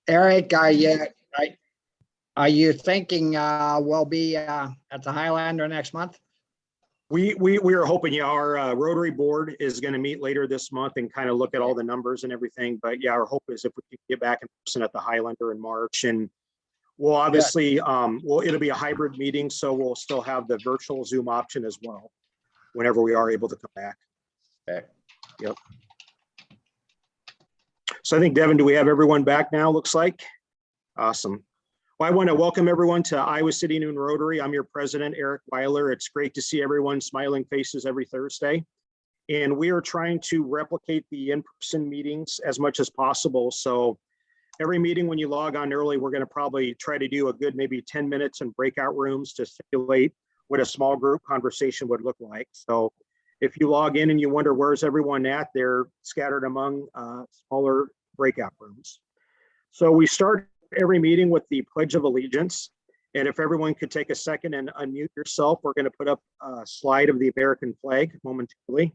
Eric, are you thinking we'll be at the Highlander next month? We are hoping, yeah, our Rotary board is going to meet later this month and kind of look at all the numbers and everything. But yeah, our hope is if we can get back in person at the Highlander in March, and we'll obviously, it'll be a hybrid meeting, so we'll still have the virtual Zoom option as well, whenever we are able to come back. Okay. Yep. So I think, Devin, do we have everyone back now? Looks like. Awesome. Well, I want to welcome everyone to Iowa City Noon Rotary. I'm your president, Eric Weiler. It's great to see everyone smiling faces every Thursday. And we are trying to replicate the in-person meetings as much as possible. So every meeting, when you log on early, we're going to probably try to do a good maybe 10 minutes in breakout rooms to simulate what a small group conversation would look like. So if you log in and you wonder where's everyone at, they're scattered among smaller breakout rooms. So we start every meeting with the Pledge of Allegiance. And if everyone could take a second and unmute yourself, we're going to put up a slide of the American flag momentarily.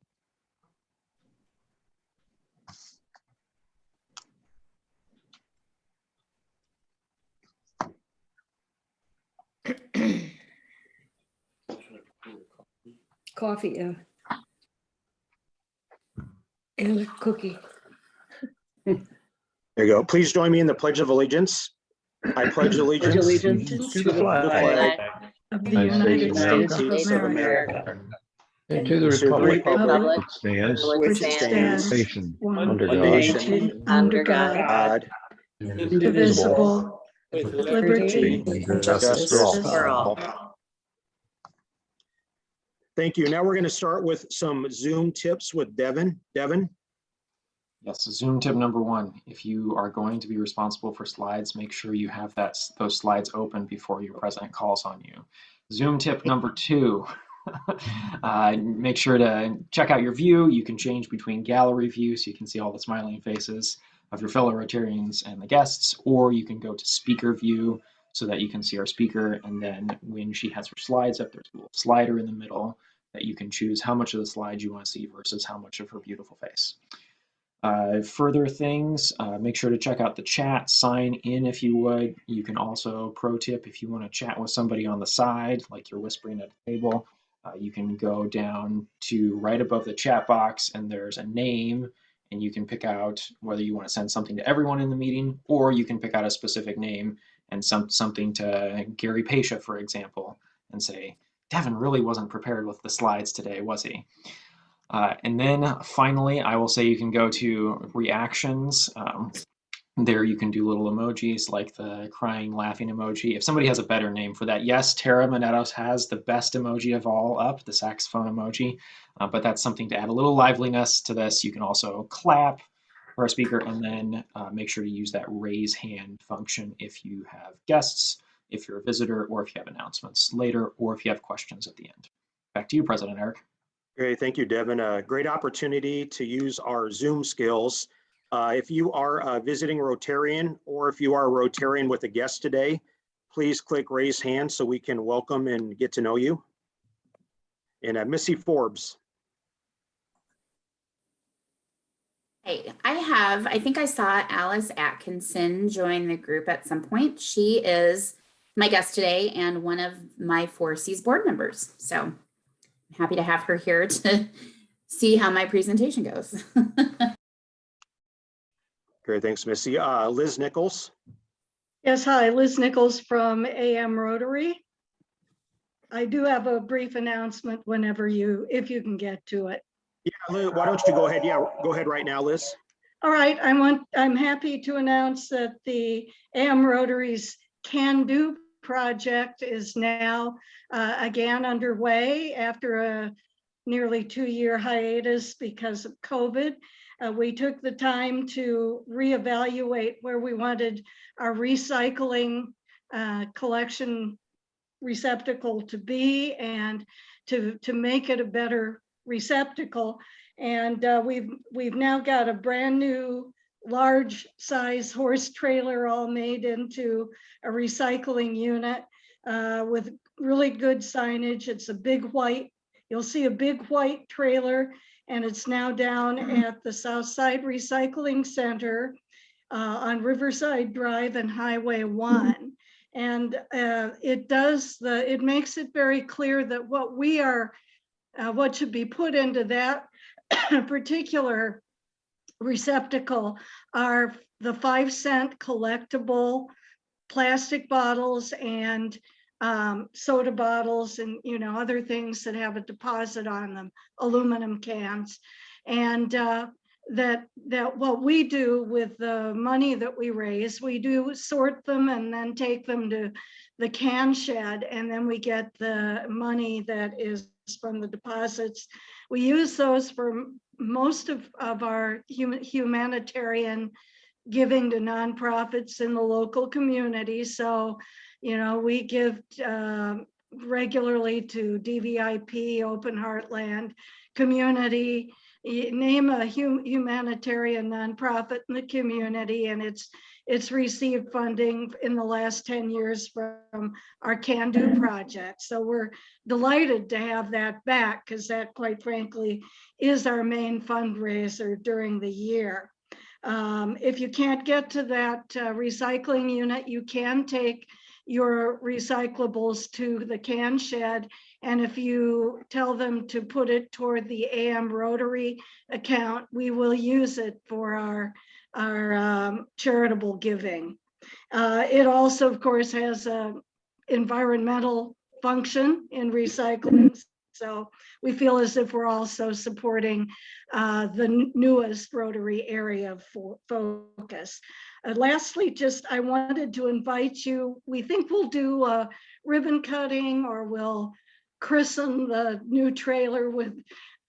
Coffee, yeah. And a cookie. There you go. Please join me in the Pledge of Allegiance. I pledge allegiance to the flag Of the United States of America. and to the republic that stands Which stands nation one nation under God, indivisible, with liberty and justice for all. Thank you. Now we're going to start with some Zoom tips with Devin. Devin? Yes, Zoom tip number one, if you are going to be responsible for slides, make sure you have those slides open before your president calls on you. Zoom tip number two, make sure to check out your view. You can change between gallery view so you can see all the smiling faces of your fellow Rotarians and the guests, or you can go to speaker view so that you can see our speaker, and then when she has her slides up, there's a little slider in the middle that you can choose how much of the slide you want to see versus how much of her beautiful face. Further things, make sure to check out the chat, sign in if you would. You can also, pro tip, if you want to chat with somebody on the side, like you're whispering at a table, you can go down to right above the chat box and there's a name, and you can pick out whether you want to send something to everyone in the meeting, or you can pick out a specific name and something to Gary Pasha, for example, and say, Devin really wasn't prepared with the slides today, was he? And then finally, I will say you can go to reactions. There you can do little emojis like the crying, laughing emoji. If somebody has a better name for that, yes, Tara Monetos has the best emoji of all up, the saxophone emoji, but that's something to add a little liveliness to this. You can also clap for a speaker, and then make sure to use that raise hand function if you have guests, if you're a visitor, or if you have announcements later, or if you have questions at the end. Back to you, President Eric. Great, thank you, Devin. A great opportunity to use our Zoom skills. If you are a visiting Rotarian, or if you are a Rotarian with a guest today, please click raise hand so we can welcome and get to know you. And Missie Forbes. Hey, I think I saw Alice Atkinson join the group at some point. She is my guest today and one of my 4Cs board members. So I'm happy to have her here to see how my presentation goes. Great, thanks, Missy. Liz Nichols. Yes, hi, Liz Nichols from AM Rotary. I do have a brief announcement whenever if you can get to it. Yeah, Liz, why don't you go ahead? Yeah, go ahead right now, Liz. All right, I'm happy to announce that the AM Rotary's Can Do project is now again underway after a nearly 2-year hiatus because of COVID. We took the time to reevaluate where we wanted our recycling collection receptacle to be and to make it a better receptacle. And we've now got a brand new large size horse trailer all made into a recycling unit with really good signage. It's a big white, you'll see a big white trailer, and it's now down at the Southside Recycling Center. on Riverside Drive and Highway 1. And it makes it very clear that what should be put into that particular receptacle are the 5-cent collectible plastic bottles and soda bottles and other things that have a deposit on them, aluminum cans. And that what we do with the money that we raise, we do sort them and then take them to the can shed, and then we get the money that is from the deposits. We use those for most of our humanitarian giving to nonprofits in the local community. So, we give regularly to DVIP, Open Heartland, Community, name a humanitarian nonprofit in the community, and it's received funding in the last 10 years from our Can Do project. So we're delighted to have that back, because that, quite frankly, is our main fundraiser during the year. If you can't get to that recycling unit, you can take your recyclables to the can shed. And if you tell them to put it toward the AM Rotary account, we will use it for our charitable giving. It also, of course, has an environmental function in recycling. So we feel as if we're also supporting the newest Rotary area of focus. Lastly, I wanted to invite you, we think we'll do a ribbon cutting, or we'll christen the new trailer with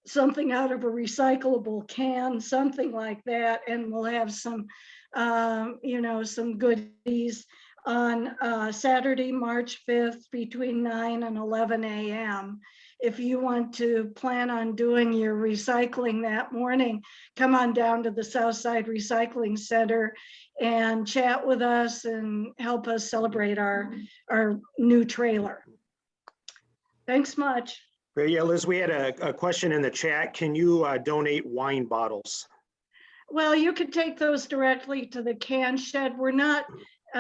something out of a recyclable can, something like that. And we'll have some, some goodies on Saturday, March 5th between 9 and 11 a.m. If you want to plan on doing your recycling that morning, come on down to the Southside Recycling Center and chat with us and help us celebrate our new trailer. Thanks much. Great. Yeah, Liz, we had a question in the chat. Can you donate wine bottles? Well, you could take those directly to the can shed. We're not,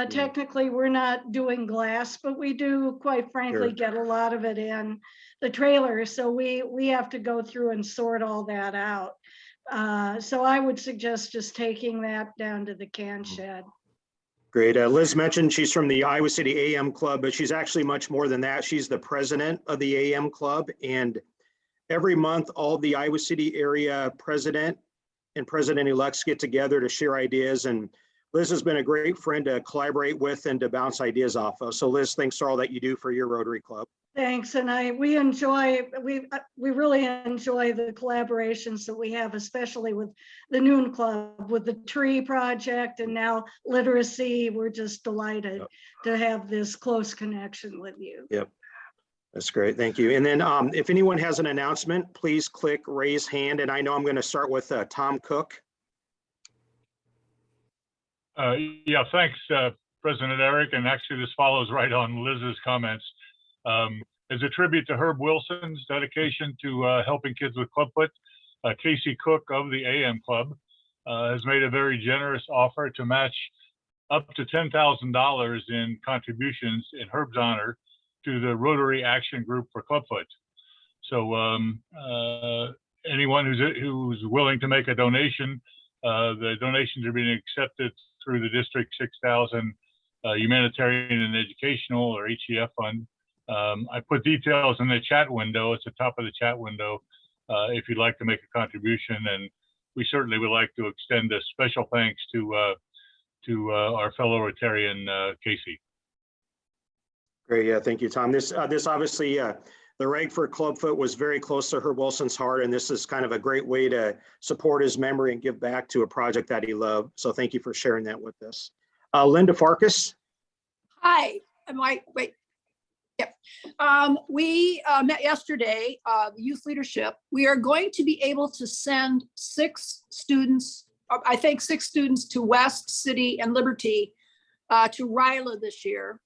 technically, we're not doing glass, but we do, quite frankly, Sure. get a lot of it in the trailer. So we have to go through and sort all that out. So I would suggest just taking that down to the can shed. Great. Liz mentioned she's from the Iowa City AM Club, but she's actually much more than that. She's the president of the AM Club. And every month, all the Iowa City area president and president-elects get together to share ideas. And Liz has been a great friend to collaborate with and to bounce ideas off of. So Liz, thanks for all that you do for your Rotary Club. Thanks, and we really enjoy the collaborations that we have, especially with the Noon Club, with the Tree Project, and now Literacy. We're just delighted to have this close connection with you. Yep, that's great. Thank you. And then if anyone has an announcement, please click raise hand. And I know I'm going to start with Tom Cook. Yeah, thanks, President Eric. And actually, this follows right on Liz's comments. As a tribute to Herb Wilson's dedication to helping kids with clubfoot, Casey Cook of the AM Club has made a very generous offer to match up to $10,000 in contributions in Herb's honor to the Rotary Action Group for Clubfoot. So anyone who's willing to make a donation, the donations are being accepted through the District 6000 Humanitarian and Educational, or HEF fund. I put details in the chat window. It's the top of the chat window if you'd like to make a contribution. And we certainly would like to extend a special thanks to our fellow Rotarian, Casey. Great. Yeah, thank you, Tom. This obviously, the reg for Clubfoot was very close to Herb Wilson's heart, and this is kind of a great way to support his memory and give back to a project that he loved. So thank you for sharing that with us. Linda Farkas. Hi, wait. Yep. We met yesterday, youth leadership. We are going to be able to send 6 students, I think 6 students to West, City, and Liberty to RILA this year.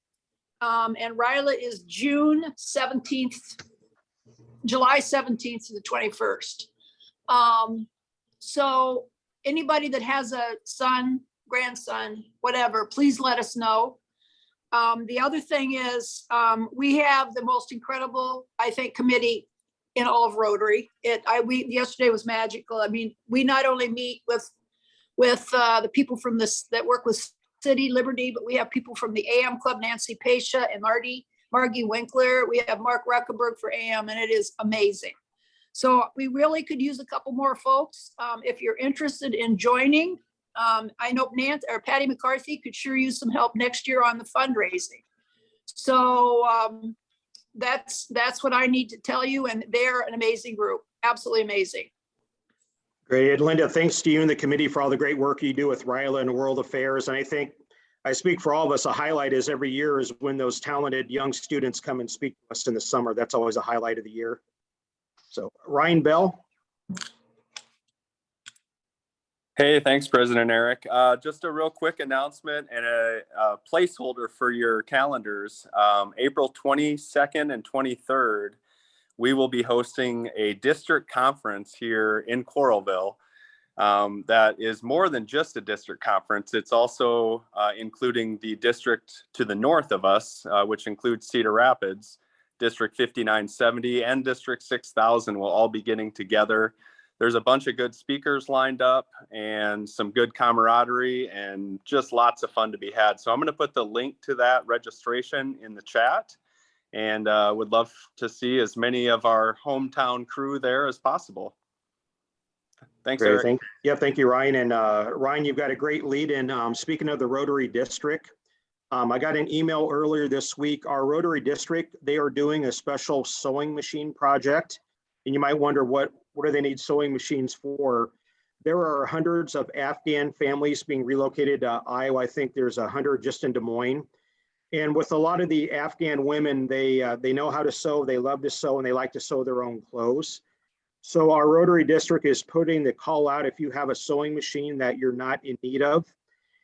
And RILA is July 17th to the 21st. So anybody that has a son grandson, whatever, please let us know. The other thing is, we have the most incredible, I think, committee in all of Rotary. Yesterday was magical. I mean, we not only meet with the people from that work with City Liberty, but we have people from the AM Club, Nancy Pasha and Margie Winkler. We have Mark Ruckenberg for AM, and it is amazing. So we really could use a couple more folks. If you're interested in joining, I know Patty McCarthy could sure use some help next year on the fundraising. So that's what I need to tell you. And they're an amazing group, absolutely amazing. Great. And Linda, thanks to you and the committee for all the great work you do with RILA and World Affairs. And I think I speak for all of us, a highlight is every year is when those talented young students come and speak to us in the summer. That's always a highlight of the year. So Ryan Bell. Hey, thanks, President Eric. Just a real quick announcement and a placeholder for your calendars. April 22nd and 23rd, we will be hosting a district conference here in Coralville that is more than just a district conference. It's also including the district to the north of us, which includes Cedar Rapids. District 5970 and District 6000 will all be getting together. There's a bunch of good speakers lined up and some good camaraderie and just lots of fun to be had. So I'm going to put the link to that registration in the chat, and would love to see as many of our hometown crew there as possible. Thanks, Great, Eric. Thank you, Ryan. And Ryan, you've got a great lead in. Speaking of the Rotary District, I got an email earlier this week. Our Rotary District, they are doing a special sewing machine project. And you might wonder, what do they need sewing machines for? There are hundreds of Afghan families being relocated to Iowa. I think there's 100 just in Des Moines. And with a lot of the Afghan women, they know how to sew, they love to sew, and they like to sew their own clothes. So our Rotary District is putting the call out if you have a sewing machine that you're not in need of.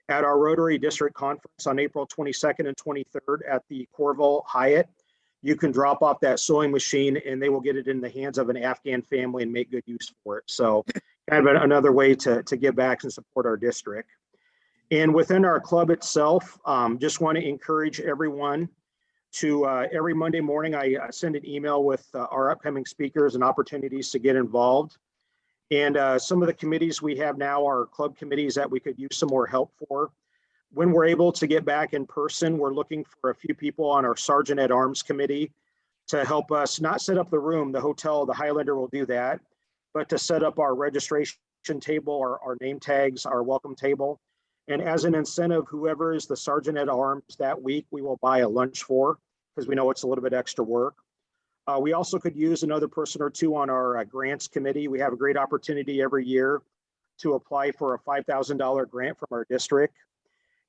At our Rotary District Conference on April 22nd and 23rd at the Coralville Hyatt, you can drop off that sewing machine and they will get it in the hands of an Afghan family and make good use for it. So kind of another way to give back and support our district. And within our club itself, just want to encourage everyone to every Monday morning, I send an email with our upcoming speakers and opportunities to get involved. And some of the committees we have now are club committees that we could use some more help for. When we're able to get back in person, we're looking for a few people on our Sergeant at Arms committee to help us not set up the room, the hotel, the Highlander will do that, but to set up our registration table, our name tags, our welcome table. And as an incentive, whoever is the Sergeant at Arms that week, we will buy a lunch for, because we know it's a little bit extra work. We also could use another person or two on our grants committee. We have a great opportunity every year to apply for a $5,000 grant from our district.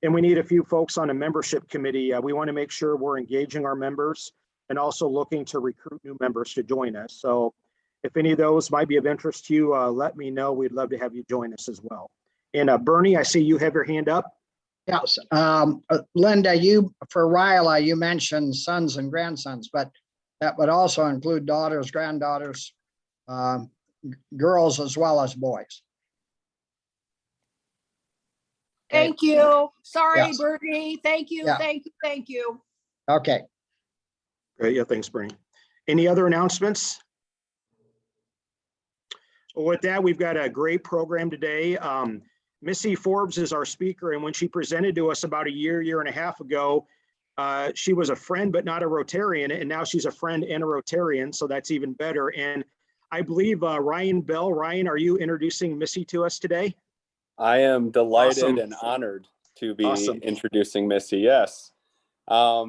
And we need a few folks on a membership committee. We want to make sure we're engaging our members and also looking to recruit new members to join us. So if any of those might be of interest to you, let me know. We'd love to have you join us as well. And Bernie, I see you have your hand up. Yes, Linda, you, for RILA, you mentioned sons and grandsons, but that would also include daughters, granddaughters, girls as well as boys. Okay. Thank you. Sorry, Yes. Bernie. Thank you, Yeah. thank you, thank you. Okay, Great, yeah, thanks, Bernie. Any other announcements? Well, with that, we've got a great program today. Missie Forbes is our speaker, and when she presented to us about a year and a half ago, she was a friend but not a Rotarian, and now she's a friend and a Rotarian, so that's even better. And I believe Ryan Bell. Ryan, are you introducing Missie to us today? I am delighted Awesome. and honored to be Awesome. introducing Missy. Yes.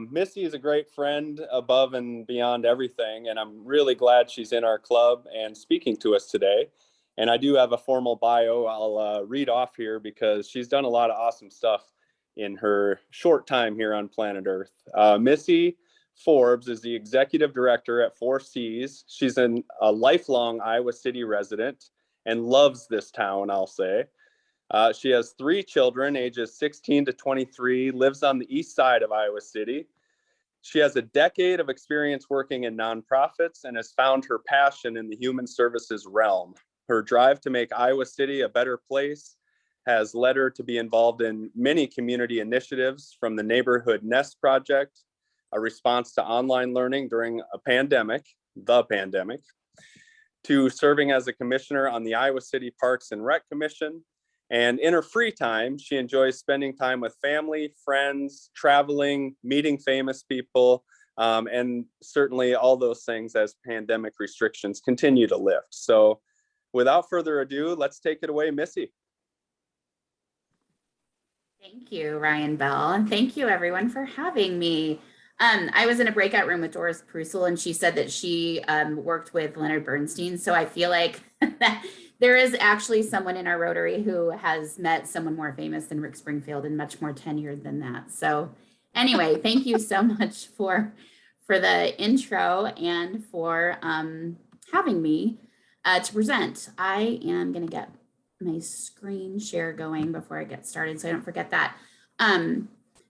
Missy is a great friend above and beyond everything, and I'm really glad she's in our club and speaking to us today. And I do have a formal bio I'll read off here because she's done a lot of awesome stuff in her short time here on planet Earth. Missie Forbes is the executive director at 4Cs. She's a lifelong Iowa City resident and loves this town, I'll say. She has 3 children, ages 16 to 23, lives on the east side of Iowa City. She has a decade of experience working in nonprofits and has found her passion in the human services realm. Her drive to make Iowa City a better place has led her to be involved in many community initiatives, from the Neighborhood Nest Project, a response to online learning during a pandemic, to serving as a commissioner on the Iowa City Parks and Rec Commission. And in her free time, she enjoys spending time with family, friends, traveling, meeting famous people, and certainly all those things as pandemic restrictions continue to lift. So without further ado, let's take it away, Missy. Thank you, Ryan Bell, and thank you everyone for having me. I was in a breakout room with Doris Prusel, and she said that she worked with Leonard Bernstein. So I feel like there is actually someone in our Rotary who has met someone more famous than Rick Springfield and much more tenured than that. So anyway, thank you so much for the intro and for having me to present. I am going to get my screen share going before I get started, so I don't forget that.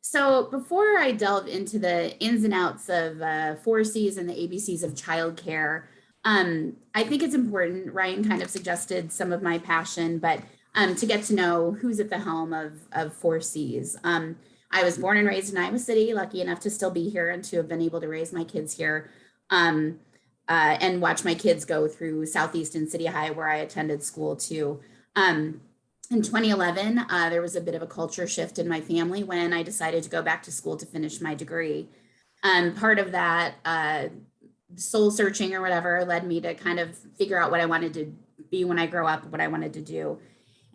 So before I delve into the ins and outs of 4 C's and the ABCs of childcare, I think it's important, Ryan kind of suggested some of my passion, but to get to know who's at the helm of 4 C's. I was born and raised in Iowa City, lucky enough to still be here and to have been able to raise my kids here and watch my kids go through Southeast and City High, where I attended school too. In 2011, there was a bit of a culture shift in my family when I decided to go back to school to finish my degree. Part of that soul searching or whatever led me to kind of figure out what I wanted to be when I grow up, what I wanted to do.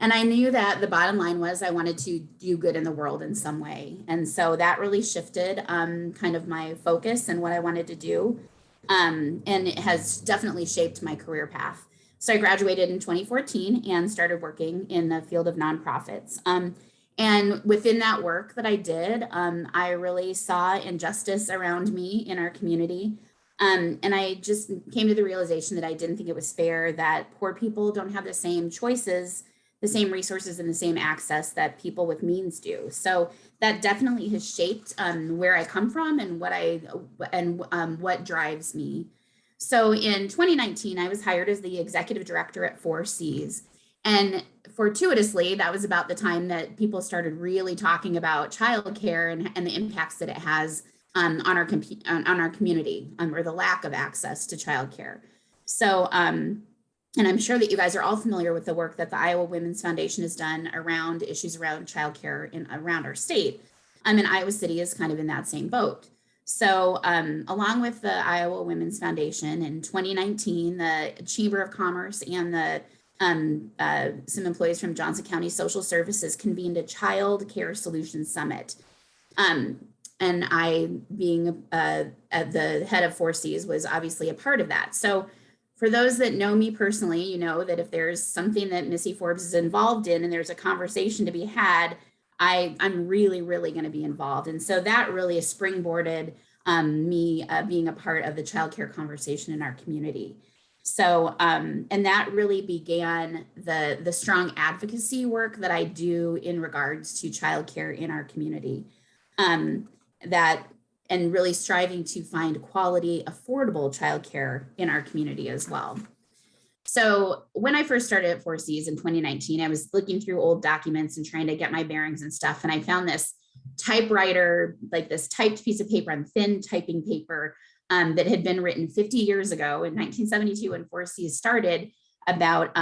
And I knew that the bottom line was I wanted to do good in the world in some way. And so that really shifted kind of my focus and what I wanted to do. And it has definitely shaped my career path. So I graduated in 2014 and started working in the field of nonprofits. And within that work that I did, I really saw injustice around me in our community. And I just came to the realization that I didn't think it was fair that poor people don't have the same choices, the same resources, and the same access that people with means do. So that definitely has shaped where I come from and what drives me. So in 2019, I was hired as the executive director at 4 C's. And fortuitously, that was about the time that people started really talking about childcare and the impacts that it has on our community, or the lack of access to childcare. So, and I'm sure that you guys are all familiar with the work that the Iowa Women's Foundation has done around issues around childcare around our state. And Iowa City is kind of in that same boat. So along with the Iowa Women's Foundation in 2019, the Chamber of Commerce and some employees from Johnson County Social Services convened a Child Care Solutions Summit. And I, being at the head of 4 C's, was obviously a part of that. So for those that know me personally, you know that if there's something that Missie Forbes is involved in and there's a conversation to be had, I'm really, really going to be involved. And so that really has springboarded me being a part of the childcare conversation in our community. So, and that really began the strong advocacy work that I do in regards to childcare in our community. And really striving to find quality, affordable childcare in our community as well. So when I first started at 4 C's in 2019, I was looking through old documents and trying to get my bearings and stuff. And I found this typewriter, like this typed piece of paper on thin typing paper that had been written 50 years ago in 1972 when 4 C's started, about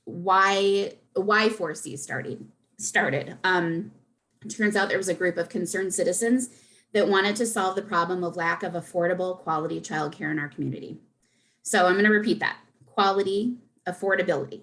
why 4 C's started. It turns out there was a group of concerned citizens that wanted to solve the problem of lack of affordable quality childcare in our community. So I'm going to repeat that. Quality, affordability,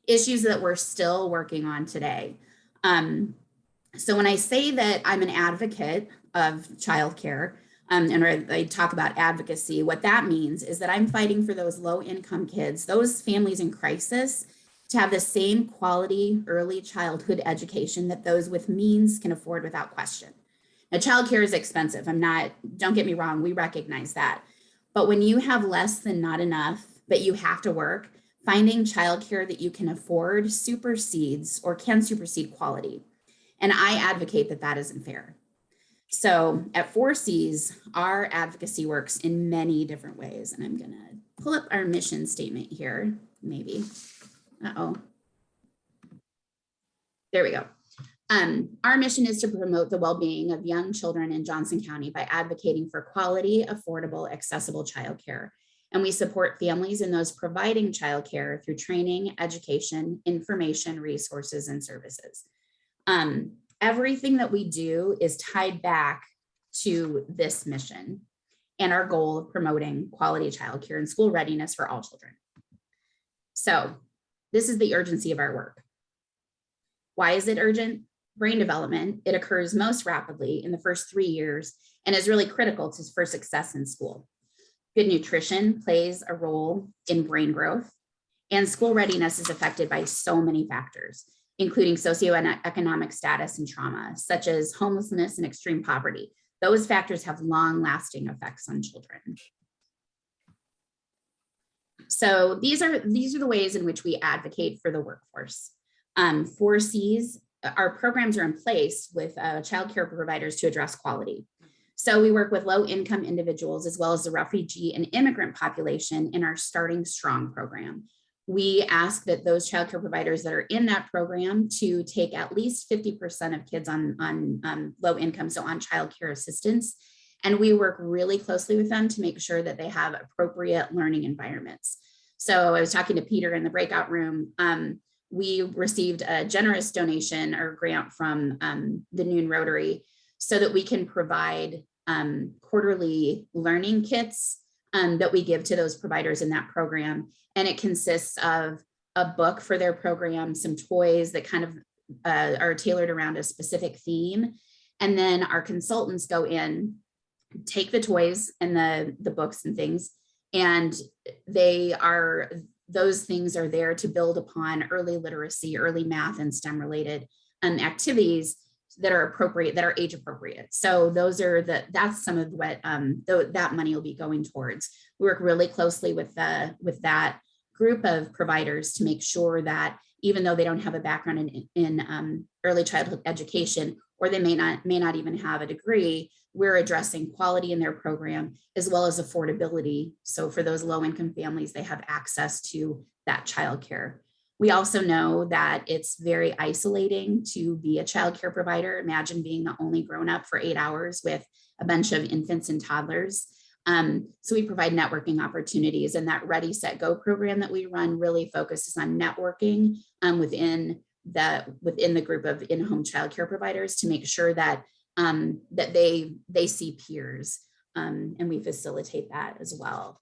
issues that we're still working on today. So when I say that I'm an advocate of childcare, and I talk about advocacy, what that means is that I'm fighting for those low-income kids, those families in crisis, to have the same quality early childhood education that those with means can afford without question. Now, childcare is expensive. Don't get me wrong, we recognize that. But when you have less than not enough, but you have to work, finding childcare that you can afford can supersede quality. And I advocate that that isn't fair. So at 4 C's, our advocacy works in many different ways. And I'm going to pull up our mission statement here, maybe. Uh-oh. There we go. Our mission is to promote the well-being of young children in Johnson County by advocating for quality, affordable, accessible childcare. And we support families and those providing childcare through training, education, information, resources, and services. Everything that we do is tied back to this mission and our goal of promoting quality childcare and school readiness for all children. So this is the urgency of our work. Why is it urgent? Brain development, it occurs most rapidly in the first 3 years and is really critical for success in school. Good nutrition plays a role in brain growth, and school readiness is affected by so many factors, including socioeconomic status and trauma, such as homelessness and extreme poverty. Those factors have long-lasting effects on children. So these are the ways in which we advocate for the workforce. 4 C's, our programs are in place with child care providers to address quality. So we work with low-income individuals as well as the refugee and immigrant population in our Starting Strong program. We ask that those child care providers that are in that program to take at least 50% of kids on low income, so on child care assistance. And we work really closely with them to make sure that they have appropriate learning environments. So I was talking to Peter in the breakout room. We received a generous donation or grant from the Noon Rotary so that we can provide quarterly learning kits that we give to those providers in that program. And it consists of a book for their program, some toys that kind of are tailored around a specific theme. And then our consultants go in, take the toys and the books and things, and those things are there to build upon early literacy, early math, and STEM related activities that are appropriate, that are age appropriate. So that's some of what that money will be going towards. We work really closely with that group of providers to make sure that even though they don't have a background in early childhood education, or they may not even have a degree, we're addressing quality in their program as well as affordability. So for those low-income families, they have access to that childcare. We also know that it's very isolating to be a childcare provider. Imagine being the only grown-up for 8 hours with a bunch of infants and toddlers. So we provide networking opportunities, and that Ready, Set, Go program that we run really focuses on networking within the group of in-home childcare providers to make sure that that they see peers, and we facilitate that as well.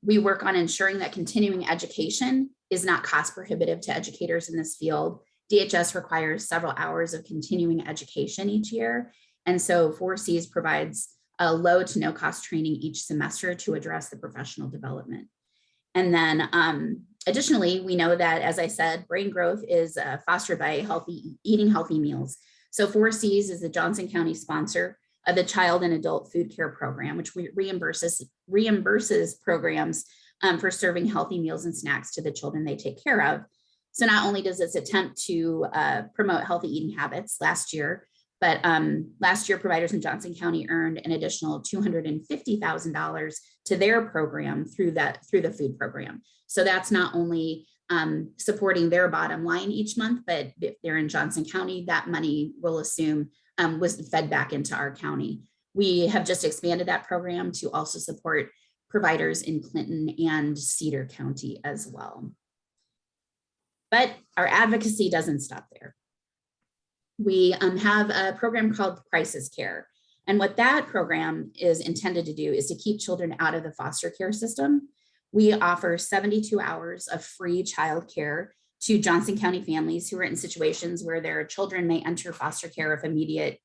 We work on ensuring that continuing education is not cost prohibitive to educators in this field. DHS requires several hours of continuing education each year. And so 4 C's provides a low to no cost training each semester to address the professional development. And then additionally, we know that, as I said, brain growth is fostered by eating healthy meals. So 4 C's is the Johnson County sponsor of the Child and Adult Food Care Program, which reimburses programs for serving healthy meals and snacks to the children they take care of. So not only does this attempt to promote healthy eating habits last year, but last year providers in Johnson County earned an additional $250,000 to their program through the food program. So that's not only supporting their bottom line each month, but if they're in Johnson County, that money we'll assume was fed back into our county. We have just expanded that program to also support providers in Clinton and Cedar County as well. But our advocacy doesn't stop there. We have a program called Crisis Care. And what that program is intended to do is to keep children out of the foster care system. We offer 72 hours of free childcare to Johnson County families who are in situations where their children may enter foster care if immediate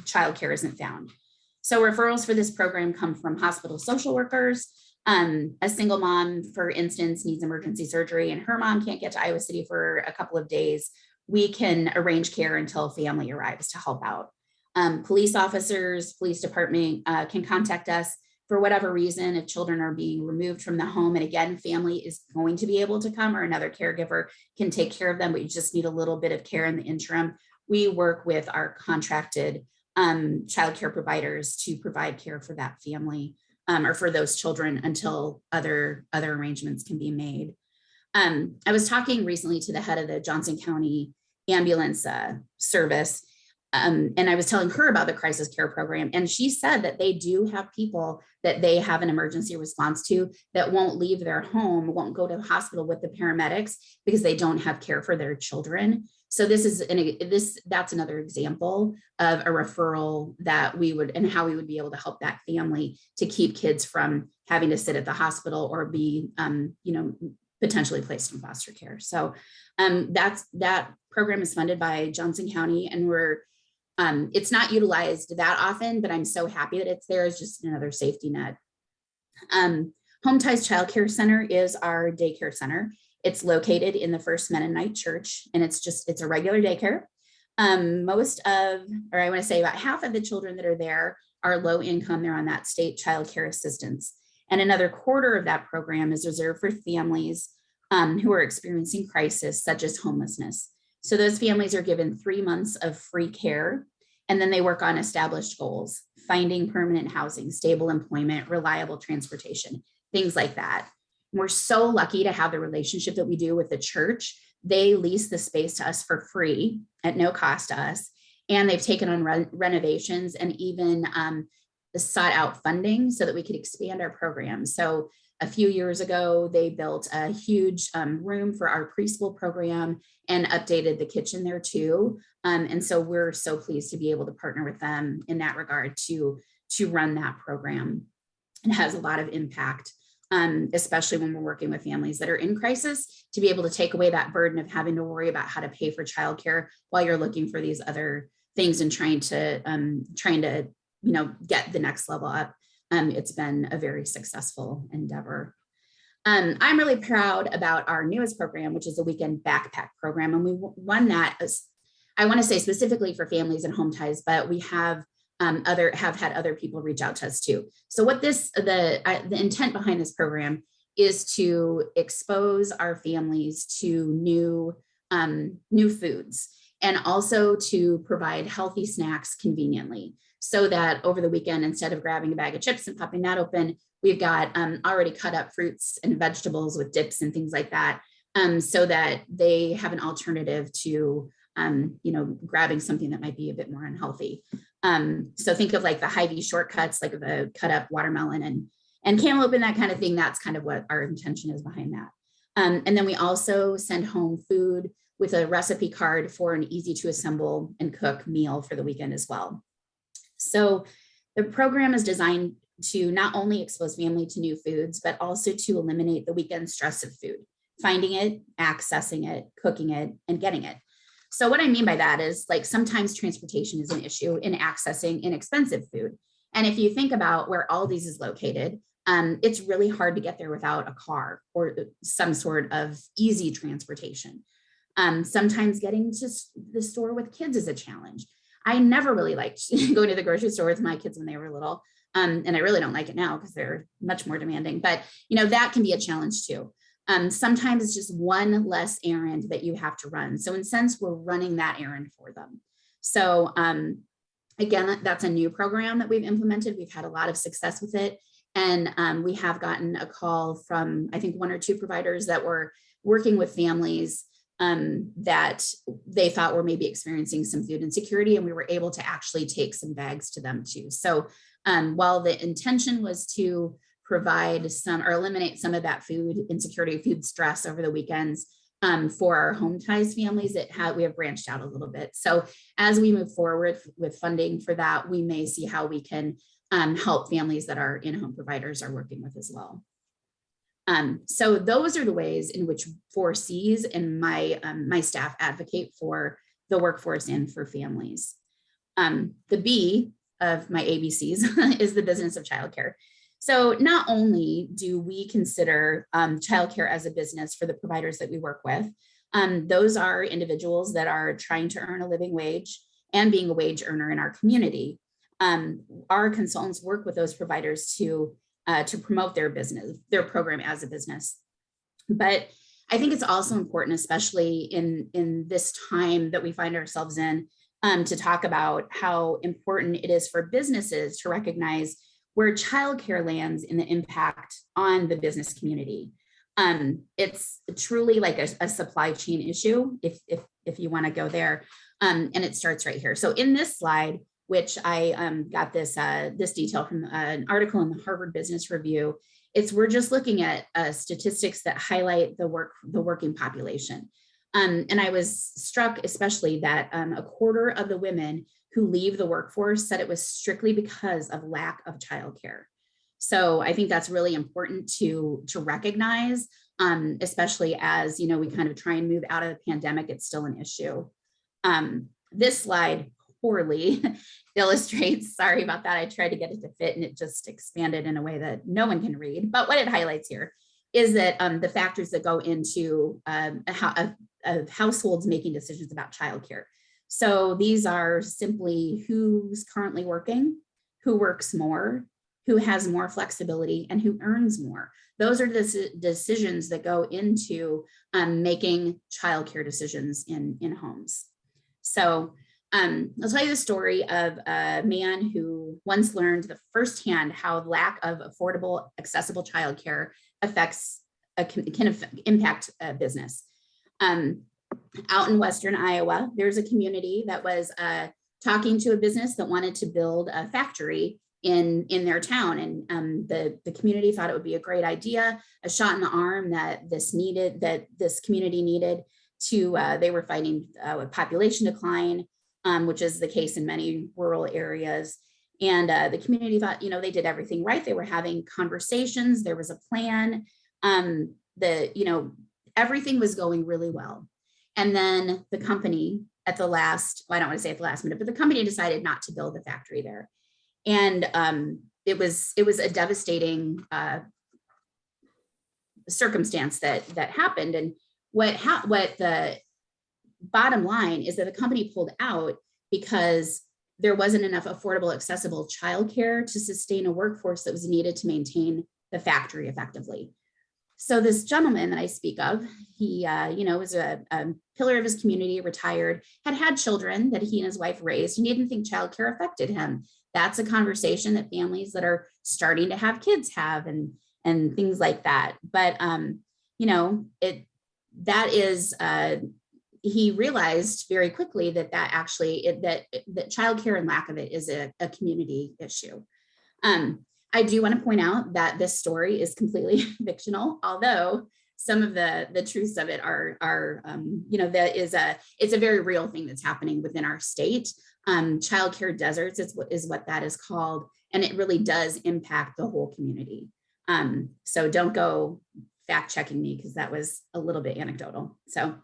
childcare isn't found. So referrals for this program come from hospital social workers. A single mom, for instance, needs emergency surgery and her mom can't get to Iowa City for a couple of days. We can arrange care until family arrives to help out. Police officers, police department can contact us for whatever reason if children are being removed from the home. And again, family is going to be able to come, or another caregiver can take care of them, but you just need a little bit of care in the interim. We work with our contracted childcare providers to provide care for that family or for those children until other arrangements can be made. I was talking recently to the head of the Johnson County ambulance service, and I was telling her about the crisis care program, and she said that they do have people that they have an emergency response to that won't leave their home, won't go to the hospital with the paramedics because they don't have care for their children. So that's another example of a referral that we would, and how we would be able to help that family to keep kids from having to sit at the hospital or be, potentially placed in foster care. So that program is funded by Johnson County, and it's not utilized that often, but I'm so happy that it's there. It's just another safety net. Home Ties Child Care Center is our daycare center. It's located in the First Mennonite Church, and it's a regular daycare. About half of the children that are there are low income. They're on that state child care assistance. And another quarter of that program is reserved for families who are experiencing crisis, such as homelessness. So those families are given 3 months of free care, and then they work on established goals, finding permanent housing, stable employment, reliable transportation, things like that. We're so lucky to have the relationship that we do with the church. They lease the space to us for free at no cost to us. And they've taken on renovations and even sought out funding so that we could expand our program. So a few years ago, they built a huge room for our preschool program and updated the kitchen there too. And so we're so pleased to be able to partner with them in that regard to run that program. It has a lot of impact, especially when we're working with families that are in crisis, to be able to take away that burden of having to worry about how to pay for childcare while you're looking for these other things and trying to get the next level up. It's been a very successful endeavor. I'm really proud about our newest program, which is the weekend backpack program. And we won that, I want to say specifically for families and home ties, but we have had other people reach out to us too. So what the intent behind this program is to expose our families to new foods, and also to provide healthy snacks conveniently, so that over the weekend, instead of grabbing a bag of chips and popping that open, we've got already cut up fruits and vegetables with dips and things like that, so that they have an alternative to grabbing something that might be a bit more unhealthy. So think of like the Hy-Vee shortcuts, like the cut up watermelon and cantaloupe and that kind of thing. That's kind of what our intention is behind that. And then we also send home food with a recipe card for an easy to assemble and cook meal for the weekend as well. So the program is designed to not only expose family to new foods, but also to eliminate the weekend stress of food, finding it, accessing it, cooking it, and getting it. So what I mean by that is, like, sometimes transportation is an issue in accessing inexpensive food. And if you think about where Aldi's is located, it's really hard to get there without a car or some sort of easy transportation. Sometimes getting to the store with kids is a challenge. I never really liked going to the grocery store with my kids when they were little. And I really don't like it now because they're much more demanding, but that can be a challenge too. Sometimes it's just one less errand that you have to run. So in a sense, we're running that errand for them. So again, that's a new program that we've implemented. We've had a lot of success with it. And we have gotten a call from, I think, 1 or 2 providers that were working with families that they thought were maybe experiencing some food insecurity, and we were able to actually take some bags to them too. So while the intention was to provide some or eliminate some of that food insecurity, food stress over the weekends for our home ties families, we have branched out a little bit. So as we move forward with funding for that, we may see how we can help families that our in-home providers are working with as well. So those are the ways in which 4Cs and my staff advocate for the workforce and for families. The B of my ABCs is the business of childcare. So not only do we consider childcare as a business for the providers that we work with, those are individuals that are trying to earn a living wage and being a wage earner in our community. Our consultants work with those providers to promote their business, their program as a business. But I think it's also important, especially in this time that we find ourselves in, to talk about how important it is for businesses to recognize where childcare lands in the impact on the business community. It's truly like a supply chain issue, if you want to go there. And it starts right here. So in this slide, which I got this detail from an article in the Harvard Business Review, we're just looking at statistics that highlight the working population. And I was struck especially that a quarter of the women who leave the workforce said it was strictly because of lack of childcare. So I think that's really important to recognize, especially as, you know, we kind of try and move out of the pandemic, it's still an issue. This slide poorly illustrates, sorry about that, I tried to get it to fit and it just expanded in a way that no one can read, but what it highlights here is that the factors that go into of households making decisions about childcare. So these are simply who's currently working, who works more, who has more flexibility, and who earns more. Those are the decisions that go into making childcare decisions in homes. So I'll tell you the story of a man who once learned firsthand how lack of affordable, accessible childcare can impact business. Out in Western Iowa, there's a community that was talking to a business that wanted to build a factory in their town. And the community thought it would be a great idea, a shot in the arm that this community needed to, they were fighting with population decline, which is the case in many rural areas. And the community thought, you know, they did everything right. They were having conversations. There was a plan. Everything was going really well. And then the company at the last, well, I don't want to say at the last minute, but the company decided not to build the factory there. And it was a devastating circumstance that happened. And what the bottom line is that the company pulled out because there wasn't enough affordable, accessible childcare to sustain a workforce that was needed to maintain the factory effectively. So this gentleman that I speak of, he, was a pillar of his community, retired, had children that he and his wife raised, and he didn't think childcare affected him. That's a conversation that families that are starting to have kids have, and things like that. But he realized very quickly that childcare and lack of it is a community issue. I do want to point out that this story is completely fictional, although some of the truths of it it's a very real thing that's happening within our state. Childcare deserts is what that is called, and it really does impact the whole community. So don't go fact checking me because that was a little bit anecdotal. So,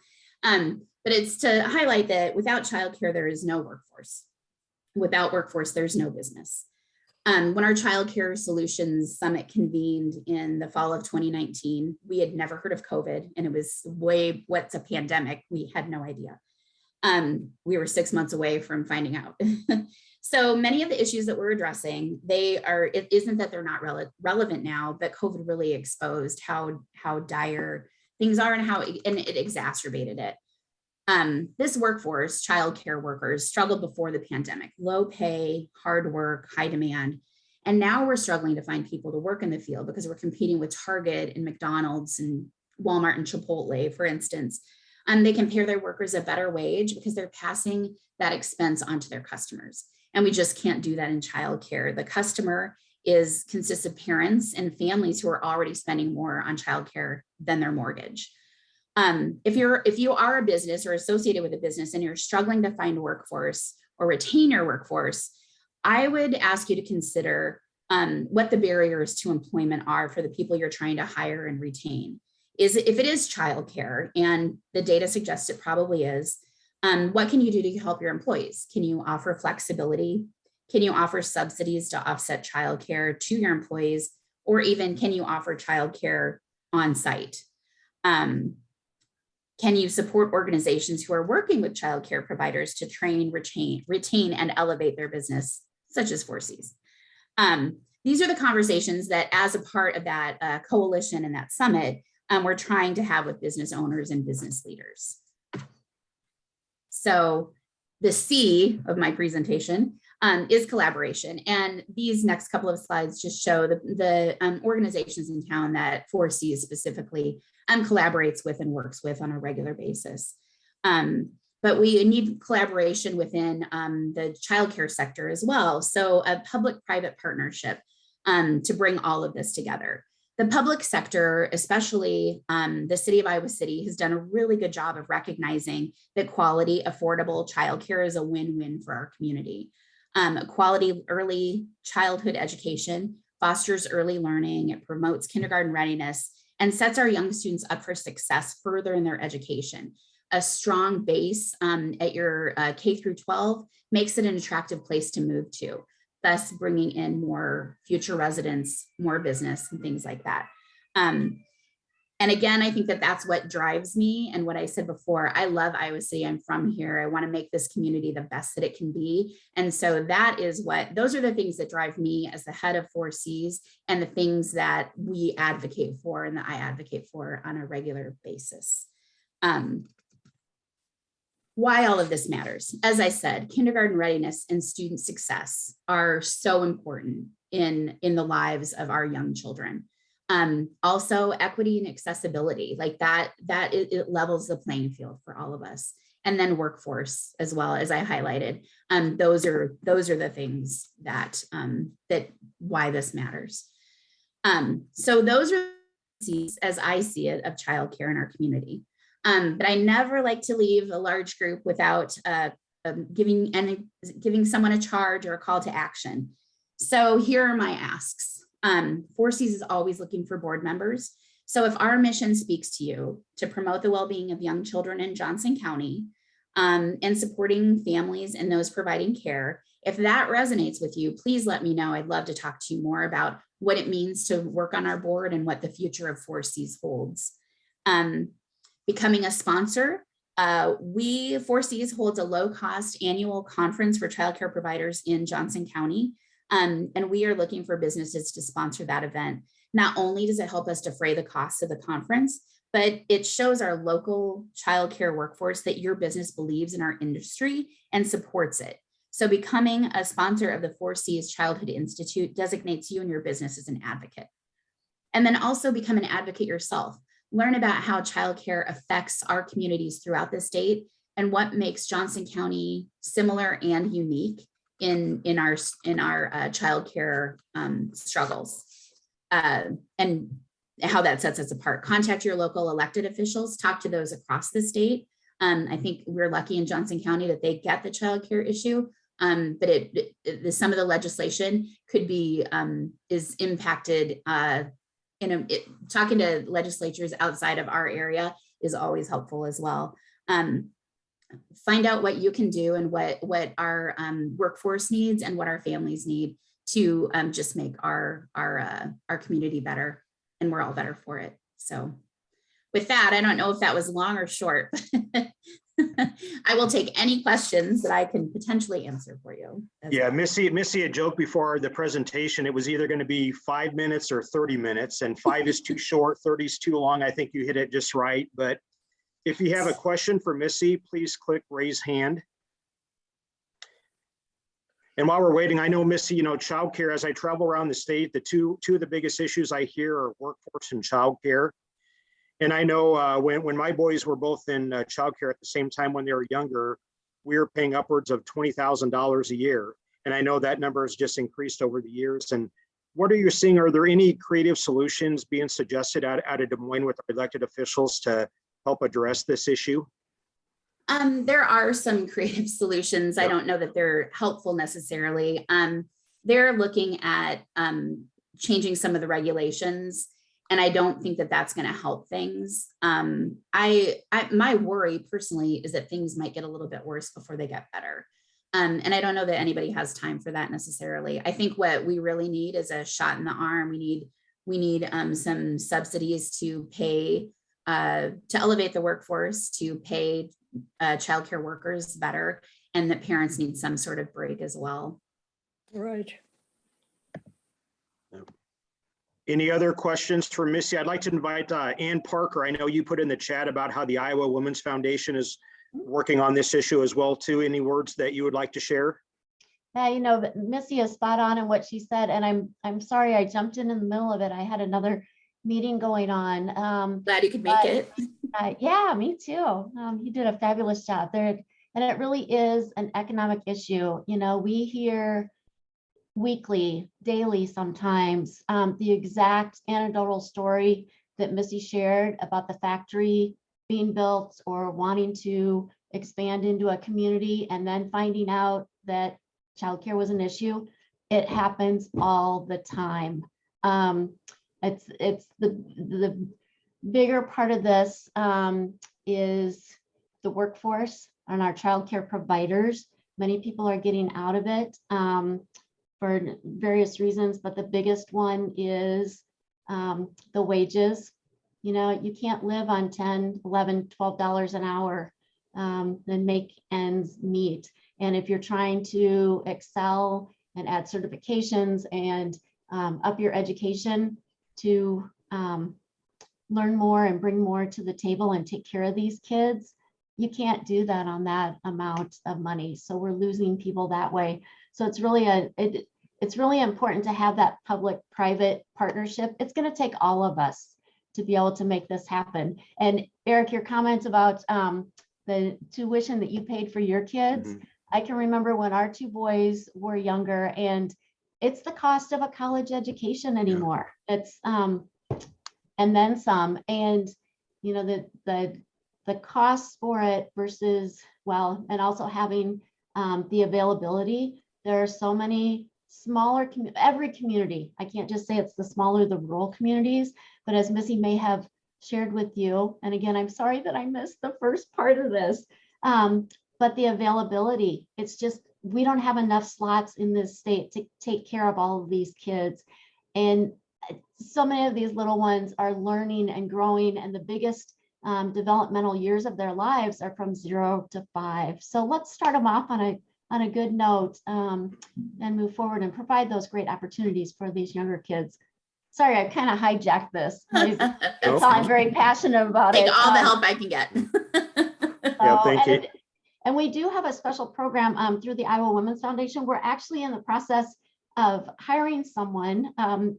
but it's to highlight that without childcare, there is no workforce. Without workforce, there's no business. When our Childcare Solutions Summit convened in the fall of 2019, we had never heard of COVID, and it was what's a pandemic? We had no idea. We were 6 months away from finding out. So many of the issues that we're addressing, it isn't that they're not relevant now, but COVID really exposed how dire things are and it exacerbated it. This workforce, childcare workers, struggled before the pandemic: low pay, hard work, high demand. And now we're struggling to find people to work in the field because we're competing with Target and McDonald's and Walmart and Chipotle, for instance. They can pay their workers a better wage because they're passing that expense onto their customers. And we just can't do that in childcare. The customer consists of parents and families who are already spending more on childcare than their mortgage. If you are a business or associated with a business and you're struggling to find a workforce or retain your workforce, I would ask you to consider what the barriers to employment are for the people you're trying to hire and retain. If it is childcare, and the data suggests it probably is, what can you do to help your employees? Can you offer flexibility? Can you offer subsidies to offset childcare to your employees? Or even can you offer childcare on site? Can you support organizations who are working with childcare providers to train, retain, and elevate their business, such as 4Cs? These are the conversations that, as a part of that coalition and that summit, we're trying to have with business owners and business leaders. So the C of my presentation is collaboration. And these next couple of slides just show the organizations in town that 4Cs specifically collaborates with and works with on a regular basis. But we need collaboration within the childcare sector as well. So a public-private partnership to bring all of this together. The public sector, especially the city of Iowa City, has done a really good job of recognizing that quality, affordable childcare is a win-win for our community. Quality early childhood education fosters early learning, it promotes kindergarten readiness, and sets our young students up for success further in their education. A strong base at your K through 12 makes it an attractive place to move to, thus bringing in more future residents, more business and things like that. And again, I think that that's what drives me. And what I said before, I love Iowa City. I'm from here. I want to make this community the best that it can be. And so that is those are the things that drive me as the head of 4Cs and the things that we advocate for and that I advocate for on a regular basis. Why all of this matters. As I said, kindergarten readiness and student success are so important in the lives of our young children. Also equity and accessibility, like that it levels the playing field for all of us. And then workforce as well, as I highlighted. Those are the things that why this matters. So those are as I see it of childcare in our community. But I never like to leave a large group without giving someone a charge or a call to action. So here are my asks. 4Cs is always looking for board members. So if our mission speaks to you to promote the well-being of young children in Johnson County and supporting families and those providing care, if that resonates with you, please let me know. I'd love to talk to you more about what it means to work on our board and what the future of 4Cs holds. Becoming a sponsor. 4Cs holds a low-cost annual conference for childcare providers in Johnson County. And we are looking for businesses to sponsor that event. Not only does it help us defray the costs of the conference, but it shows our local childcare workforce that your business believes in our industry and supports it. So becoming a sponsor of the 4Cs Childhood Institute designates you and your business as an advocate. And then also become an advocate yourself. Learn about how childcare affects our communities throughout the state and what makes Johnson County similar and unique in our childcare struggles, and how that sets us apart. Contact your local elected officials, talk to those across the state. I think we're lucky in Johnson County that they get the childcare issue, but some of the legislation could be is impacted. Talking to legislatures outside of our area is always helpful as well. Find out what you can do and what our workforce needs and what our families need to just make our community better, and we're all better for it. So with that, I don't know if that was long or short. I will take any questions that I can potentially answer for you. Yeah, well. Missy had joked before the presentation, it was either going to be 5 minutes or 30 minutes, and 5 is too short, 30 is too long. I think you hit it just right. But if you have a question for Missy, please click raise hand. And while we're waiting, I know Missy, childcare, as I travel around the state, the two of the biggest issues I hear are workforce and childcare. And I know when my boys were both in childcare at the same time when they were younger, we were paying upwards of $20,000 a year. And I know that number has just increased over the years. And what are you seeing? Are there any creative solutions being suggested out of Des Moines with our elected officials to help address this issue? There are some creative solutions. Yep. I don't know that they're helpful necessarily. They're looking at changing some of the regulations, and I don't think that that's going to help things. My worry personally is that things might get a little bit worse before they get better. And I don't know that anybody has time for that necessarily. I think what we really need is a shot in the arm. We need some subsidies to pay, to elevate the workforce, to pay childcare workers better, and that parents need some sort of break as well. Right. Any other questions for Missy? I'd like to invite Ann Parker. I know you put in the chat about how the Iowa Women's Foundation is working on this issue as well too. Any words that you would like to share? Yeah, you know, but Missy is spot on in what she said, and I'm sorry I jumped in the middle of it. I had another meeting going on. Glad you could make but, it. Yeah, me too. You did a fabulous job there, and it really is an economic issue. You know, we hear weekly, daily, sometimes the exact anecdotal story that Missy shared about the factory being built or wanting to expand into a community, and then finding out that childcare was an issue. It happens all the time. It's the bigger part of this is the workforce and our childcare providers. Many people are getting out of it for various reasons, but the biggest one is the wages. You know, you can't live on $10, $11, $12 an hour and make ends meet. And if you're trying to excel and add certifications and up your education to learn more and bring more to the table and take care of these kids, you can't do that on that amount of money. So we're losing people that way. So it's really it's really important to have that public-private partnership. It's going to take all of us to be able to make this happen. And Eric, your comments about the tuition that you paid for your kids, I can remember when our two boys were younger, and it's the cost of a college education anymore. It's and then some, and you know, the costs for it versus, well, and also having the availability. There are so many smaller, every community, I can't just say it's the smaller the rural communities, but as Missy may have shared with you, and again, I'm sorry that I missed the first part of this, but the availability, it's just, we don't have enough slots in this state to take care of all of these kids. And so many of these little ones are learning and growing, and the biggest developmental years of their lives are from 0 to 5. So let's start them off on a good note and move forward and provide those great opportunities for these younger kids. Sorry, I kind of hijacked this. That's all, I'm very passionate about it. Take all the help I can get. Yeah, thank you. And we do have a special program through the Iowa Women's Foundation. We're actually in the process of hiring someone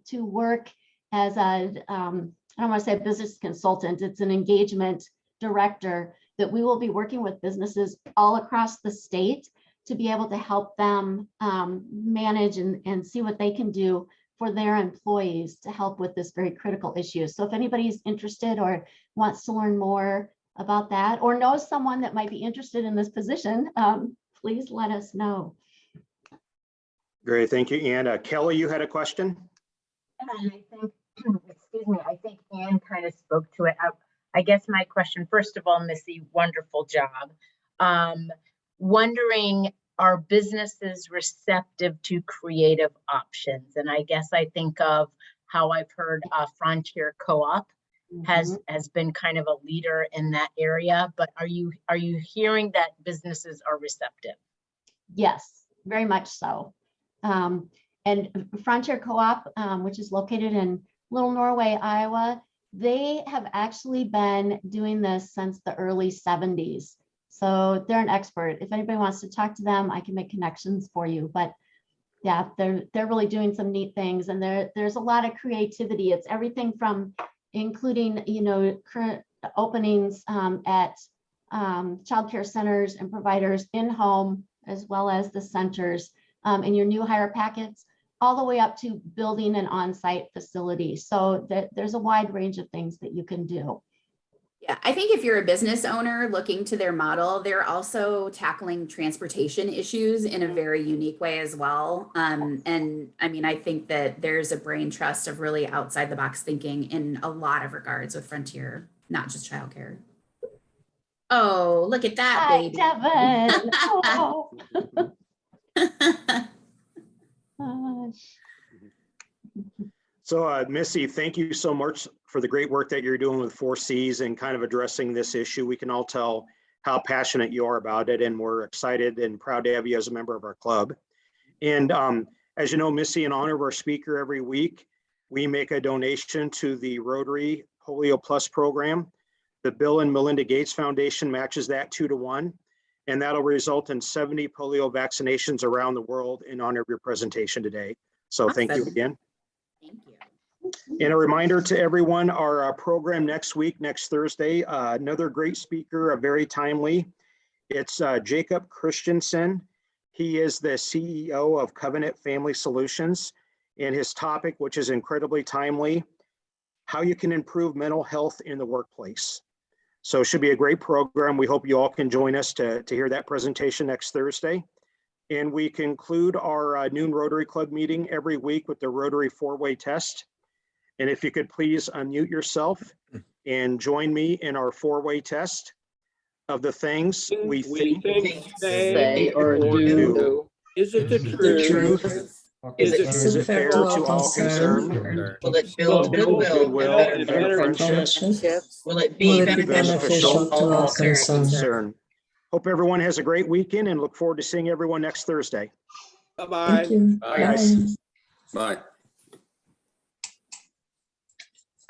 to work as a, I don't want to say a business consultant, it's an engagement director that we will be working with businesses all across the state to be able to help them manage and see what they can do for their employees to help with this very critical issue. So if anybody's interested or wants to learn more about that, or knows someone that might be interested in this position, please let us know. Great, thank you, Ann. Kelly, you had a question? And I think, excuse me, I think Ann kind of spoke to it. I guess my question, first of all, Missy, wonderful job. Wondering, are businesses receptive to creative options? And I guess I think of how I've heard Frontier Co-op has been kind of a leader in that area, but are you hearing that businesses are receptive? Yes, very much so. And Frontier Co-op, which is located in Little Norway, Iowa, they have actually been doing this since the early 70s. So they're an expert. If anybody wants to talk to them, I can make connections for you. But yeah, they're really doing some neat things, and there's a lot of creativity. It's everything from including, you know, current openings at childcare centers and providers in home, as well as the centers in your new hire packets, all the way up to building an on-site facility. So there's a wide range of things that you can do. Yeah, I think if you're a business owner looking to their model, they're also tackling transportation issues in a very unique way as well. And I mean, I think that there's a brain trust of really outside the box thinking in a lot of regards with Frontier, not just childcare. Oh, look at that, Hi, baby. Devin. Oh. So Missy, thank you so much for the great work that you're doing with 4Cs and kind of addressing this issue. We can all tell how passionate you are about it, and we're excited and proud to have you as a member of our club. And as you know, Missy, in honor of our speaker every week, we make a donation to the Rotary Polio Plus program. The Bill and Melinda Gates Foundation matches that 2-to-1. And that'll result in 70 polio vaccinations around the world in honor of your presentation today. So thank you again. Thank you. And a reminder to everyone, our program next week, next Thursday, another great speaker, very timely. It's Jacob Christensen. He is the CEO of Covenant Family Solutions, and his topic, which is incredibly timely, how you can improve mental health in the workplace. So it should be a great program. We hope you all can join us to hear that presentation next Thursday. And we conclude our noon Rotary Club meeting every week with the Rotary 4-way test. And if you could please unmute yourself and join me in our 4-way test of the things we think, say, or do. Is it the truth? Is it fair to all concerned? Will it build goodwill and better friendships? Will it be beneficial to all concerned? Hope everyone has a great weekend and look forward to seeing everyone next Thursday. Bye-bye. Bye, guys. Bye.